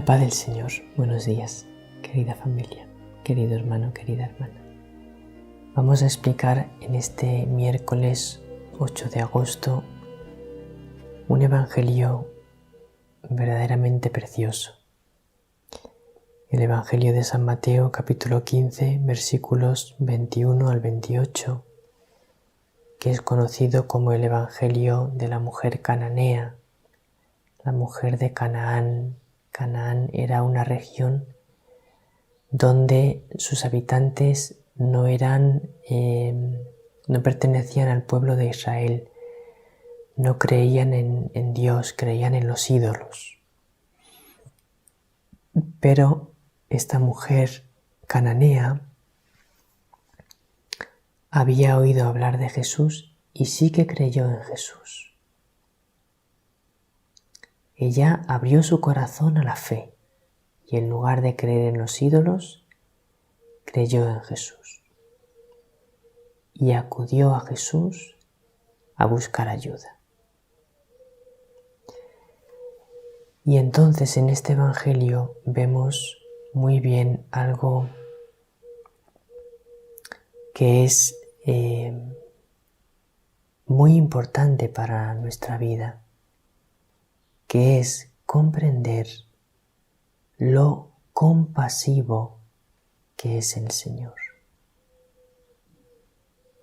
La paz del Señor. Buenos días, querida familia, querido hermano, querida hermana. Vamos a explicar en este miércoles 8 de agosto un evangelio verdaderamente precioso. El Evangelio de San Mateo, capítulo 15, versículos 21 al 28, que es conocido como el Evangelio de la mujer cananea, la mujer de Canaán. Canaán era una región donde sus habitantes no pertenecían al pueblo de Israel, no creían en Dios, creían en los ídolos. Pero esta mujer cananea había oído hablar de Jesús y sí que creyó en Jesús. Ella abrió su corazón a la fe y en lugar de creer en los ídolos, creyó en Jesús y acudió a Jesús a buscar ayuda. Y entonces en este Evangelio vemos muy bien algo que es muy importante para nuestra vida, que es comprender lo compasivo que es el Señor.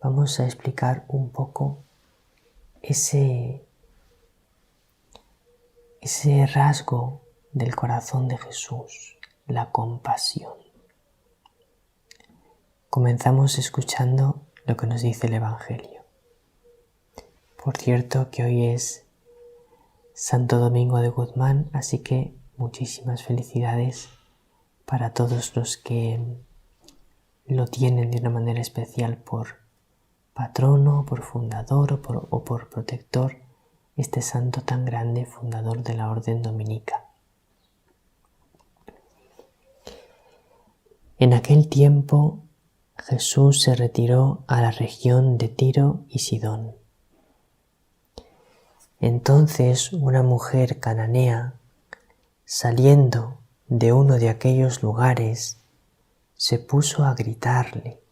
Vamos a explicar un poco ese rasgo del corazón de Jesús, la compasión. Comenzamos escuchando lo que nos dice el Evangelio. Por cierto que hoy es Santo Domingo de Guzmán, así que muchísimas felicidades para todos los que lo tienen de una manera especial por patrono, por fundador o por protector, este santo tan grande, fundador de la Orden Dominica. En aquel tiempo Jesús se retiró a la región de Tiro y Sidón. Entonces una mujer cananea, saliendo de uno de aquellos lugares, se puso a gritarle: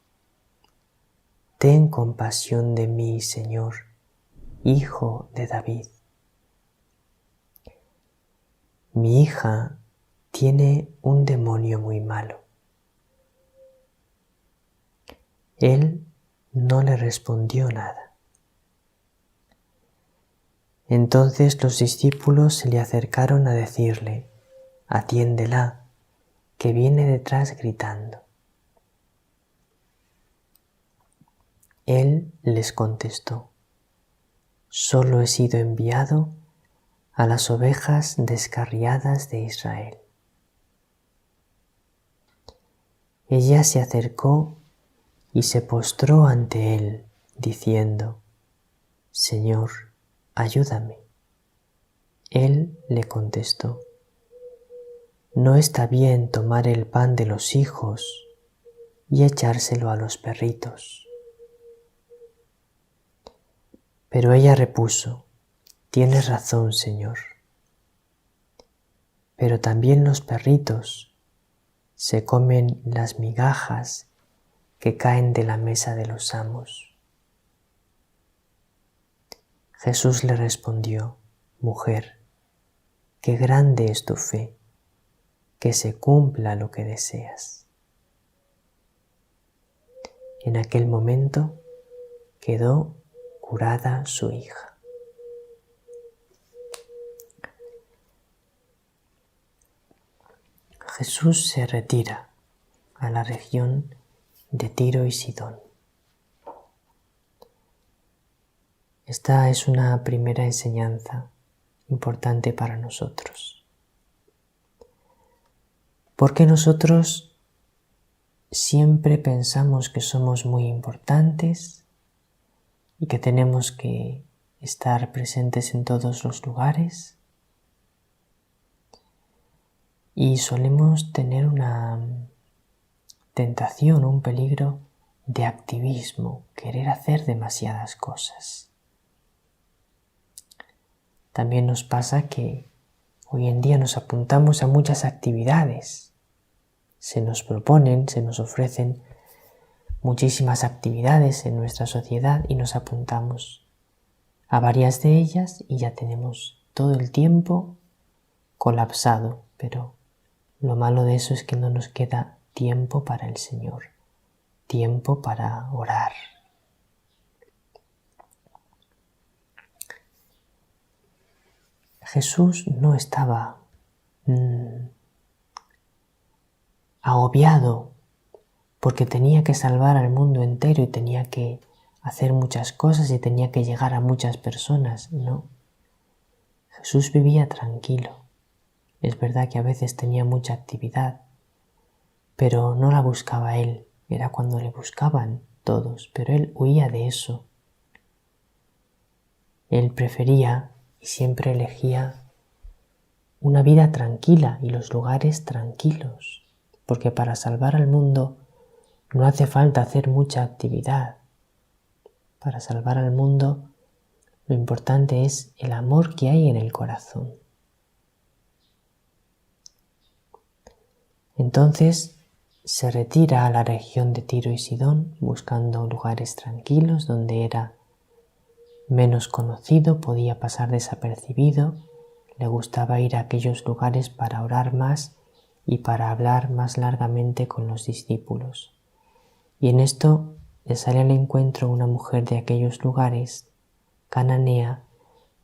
«Ten compasión de mí, Señor, Hijo de David. Mi hija tiene un demonio muy malo». Él no le respondió nada. Entonces los discípulos se le acercaron a decirle: «Atiéndela, que viene detrás gritando». Él les contestó: «Solo he sido enviado a las ovejas descarriadas de Israel». Ella se acercó y se postró ante él, diciendo: «Señor, ayúdame». Él le contestó: «No está bien tomar el pan de los hijos y echárselo a los perritos». Pero ella repuso: «Tienes razón, Señor. Pero también los perritos se comen las migajas que caen de la mesa de los amos». Jesús le respondió: «Mujer, qué grande es tu fe, que se cumpla lo que deseas». En aquel momento quedó curada su hija. Jesús se retira a la región de Tiro y Sidón. Esta es una primera enseñanza importante para nosotros, porque nosotros siempre pensamos que somos muy importantes y que tenemos que estar presentes en todos los lugares, y solemos tener una tentación, un peligro de activismo, querer hacer demasiadas cosas. También nos pasa que Hoy en día nos apuntamos a muchas actividades. Se nos proponen, se nos ofrecen muchísimas actividades en nuestra sociedad y nos apuntamos a varias de ellas y ya tenemos todo el tiempo colapsado, pero lo malo de eso es que no nos queda tiempo para el Señor, tiempo para orar. Jesús no estaba agobiado porque tenía que salvar al mundo entero y tenía que hacer muchas cosas y tenía que llegar a muchas personas. No. Jesús vivía tranquilo. Es verdad que a veces tenía mucha actividad, pero no la buscaba él. Era cuando le buscaban todos, pero él huía de eso. Él prefería y siempre elegía una vida tranquila y los lugares tranquilos, porque para salvar al mundo no hace falta hacer mucha actividad. Para salvar al mundo lo importante es el amor que hay en el corazón. Entonces se retira a la región de Tiro y Sidón buscando lugares tranquilos donde era menos conocido, podía pasar desapercibido, le gustaba ir a aquellos lugares para orar más y para hablar más largamente con los discípulos. Y en esto le sale al encuentro una mujer de aquellos lugares, cananea,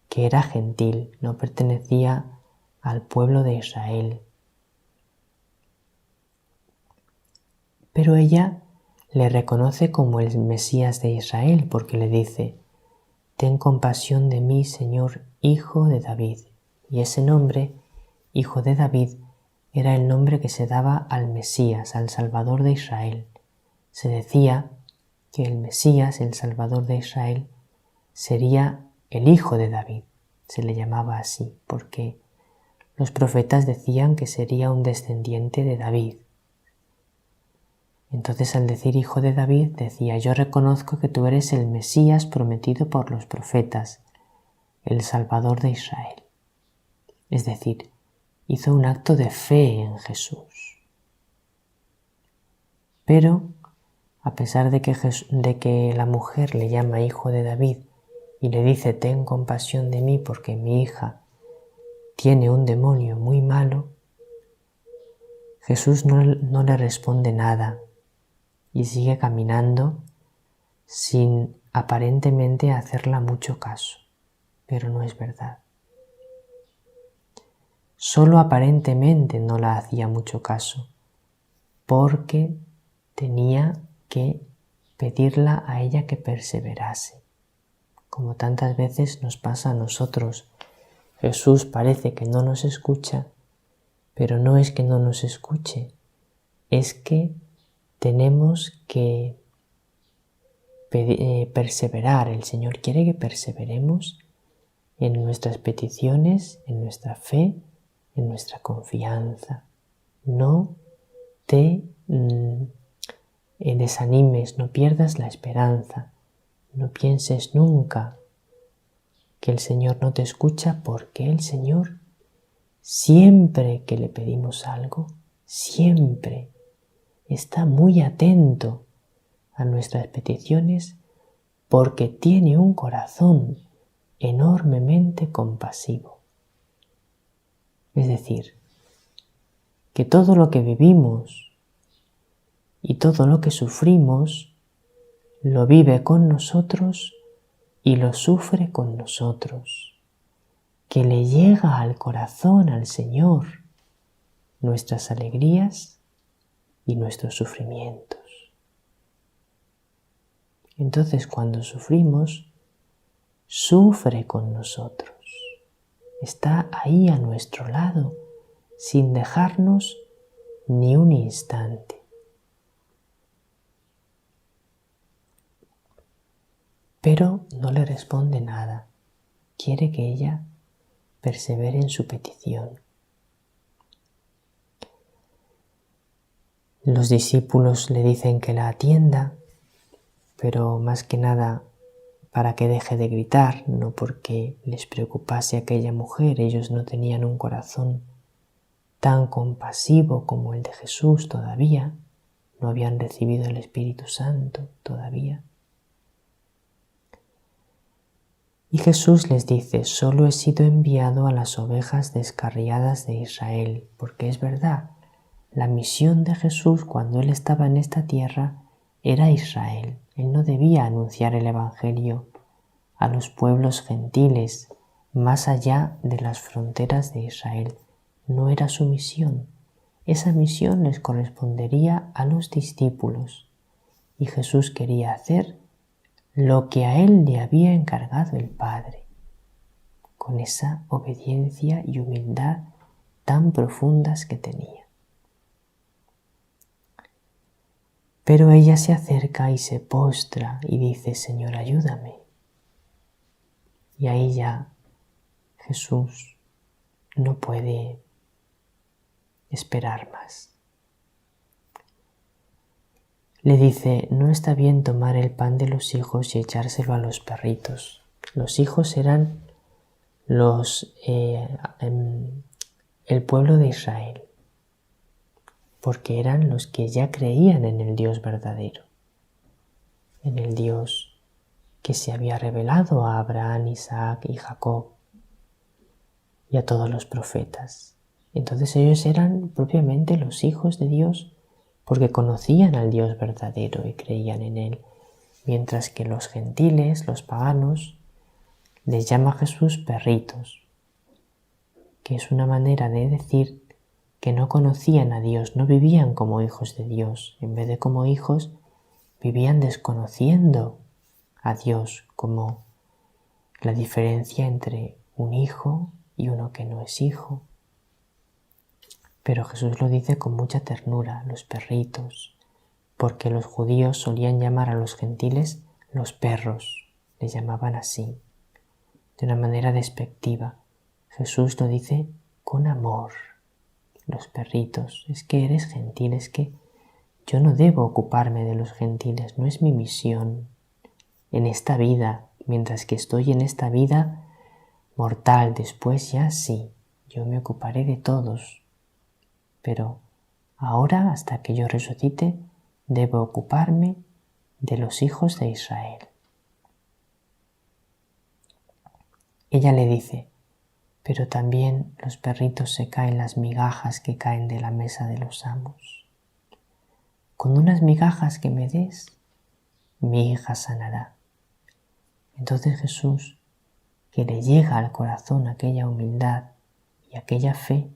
que era gentil, no pertenecía al pueblo de Israel. Pero ella le reconoce como el Mesías de Israel porque le dice: «Ten compasión de mí, Señor, Hijo de David». Y ese nombre, Hijo de David, era el nombre que se daba al Mesías, al Salvador de Israel. Se decía que el Mesías, el Salvador de Israel, sería el Hijo de David. Se le llamaba así porque los profetas decían que sería un descendiente de David. Entonces, al decir Hijo de David, decía: yo reconozco que tú eres el Mesías prometido por los profetas, el Salvador de Israel. Es decir, hizo un acto de fe en Jesús. Pero, a pesar de que la mujer le llama Hijo de David y le dice: ten compasión de mí porque mi hija tiene un demonio muy malo, Jesús no le responde nada y sigue caminando sin aparentemente hacerla mucho caso, pero no es verdad. Solo aparentemente no la hacía mucho caso, porque tenía que pedirla a ella que perseverase. Como tantas veces nos pasa a nosotros, Jesús parece que no nos escucha, pero no es que no nos escuche, es que tenemos que perseverar. El Señor quiere que perseveremos en nuestras peticiones, en nuestra fe, en nuestra confianza. No te desanimes, no pierdas la esperanza, no pienses nunca que el Señor no te escucha, porque el Señor, siempre que le pedimos algo, siempre está muy atento a nuestras peticiones, porque tiene un corazón enormemente compasivo. Es decir, que todo lo que vivimos y todo lo que sufrimos lo vive con nosotros y lo sufre con nosotros, que le llega al corazón al Señor nuestras alegrías y nuestros sufrimientos. Entonces, cuando sufrimos, sufre con nosotros. Está ahí a nuestro lado, sin dejarnos ni un instante. Pero no le responde nada. Quiere que ella persevere en su petición. Los discípulos le dicen que la atienda, pero más que nada para que deje de gritar, no porque les preocupase aquella mujer. Ellos no tenían un corazón tan compasivo como el de Jesús todavía, no habían recibido el Espíritu Santo todavía. Y Jesús les dice: solo he sido enviado a las ovejas descarriadas de Israel, porque es verdad, la misión de Jesús cuando Él estaba en esta tierra era Israel. Él no debía anunciar el Evangelio a los pueblos gentiles más allá de las fronteras de Israel. No era su misión. Esa misión les correspondería a los discípulos. Y Jesús quería hacer lo que a Él le había encargado el Padre, con esa obediencia y humildad tan profundas que tenía. Pero ella se acerca y se postra y dice: Señor, ayúdame. Y ahí ya Jesús no puede esperar más. Le dice: no está bien tomar el pan de los hijos y echárselo a los perritos. Los hijos eran el pueblo de Israel, porque eran los que ya creían en el Dios verdadero, en el Dios que se había revelado a Abraham, Isaac y Jacob y a todos los profetas. Entonces ellos eran propiamente los hijos de Dios porque conocían al Dios verdadero y creían en Él, mientras que los gentiles, los paganos, les llama Jesús perritos, que es una manera de decir que no conocían a Dios, no vivían como hijos de Dios. En vez de como hijos, vivían desconociendo a Dios, como la diferencia entre un hijo y uno que no es hijo. Pero Jesús lo dice con mucha ternura: los perritos, porque los judíos solían llamar a los gentiles los perros, les llamaban así, de una manera despectiva. Jesús lo dice con amor: los perritos, es que eres gentil, es que yo no debo ocuparme de los gentiles, no es mi misión en esta vida, mientras que estoy en esta vida mortal. Después ya sí, yo me ocuparé de todos, pero ahora, hasta que yo resucite, debo ocuparme de los hijos de Israel. Ella le dice: pero también los perritos se caen las migajas que caen de la mesa de los amos. Con unas migajas que me des, mi hija sanará. Entonces Jesús, que le llega al corazón aquella humildad y aquella fe,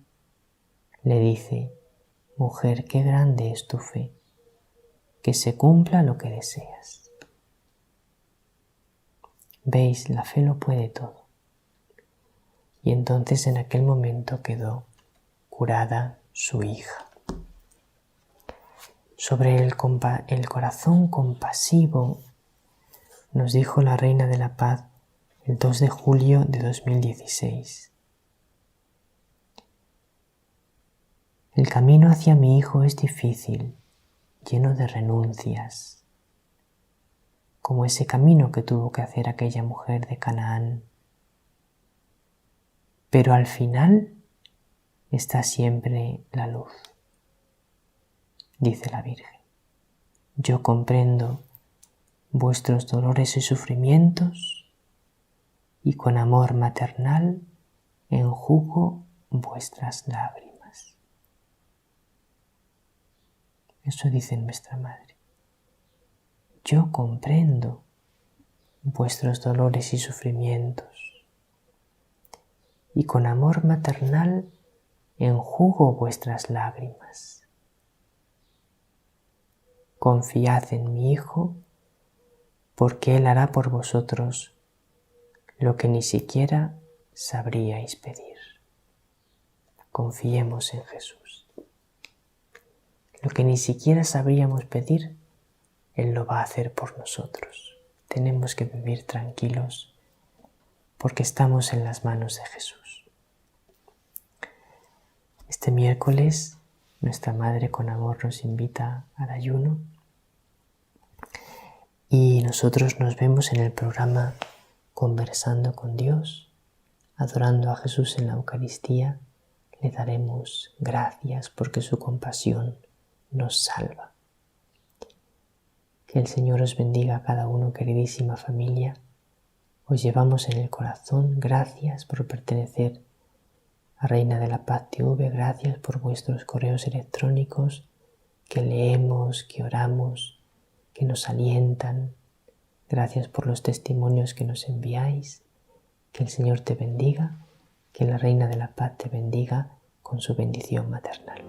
le dice: mujer, qué grande es tu fe, que se cumpla lo que deseas. Veis, la fe lo puede todo. Y entonces en aquel momento quedó curada su hija. Sobre el corazón compasivo nos dijo la Reina de la Paz el 2 de julio de 2016. El camino hacia mi hijo es difícil, lleno de renuncias, como ese camino que tuvo que hacer aquella mujer de Canaán. Pero al final está siempre la luz, dice la Virgen. Yo comprendo vuestros dolores y sufrimientos y con amor maternal enjugo vuestras lágrimas. Eso dice nuestra Madre. Yo comprendo vuestros dolores y sufrimientos y con amor maternal enjugo vuestras lágrimas. Confiad en mi Hijo, porque Él hará por vosotros lo que ni siquiera sabríais pedir. Confiemos en Jesús. Lo que ni siquiera sabríamos pedir, Él lo va a hacer por nosotros. Tenemos que vivir tranquilos porque estamos en las manos de Jesús. Este miércoles nuestra Madre con amor nos invita al ayuno Y nosotros nos vemos en el programa Conversando con Dios, adorando a Jesús en la Eucaristía. Le daremos gracias porque su compasión nos salva. Que el Señor os bendiga a cada uno, queridísima familia. Os llevamos en el corazón. Gracias por pertenecer a Reina de la Paz TV. Gracias por vuestros correos electrónicos que leemos, que oramos, que nos alientan. Gracias por los testimonios que nos enviáis. Que el Señor te bendiga, que la Reina de la Paz te bendiga con su bendición maternal.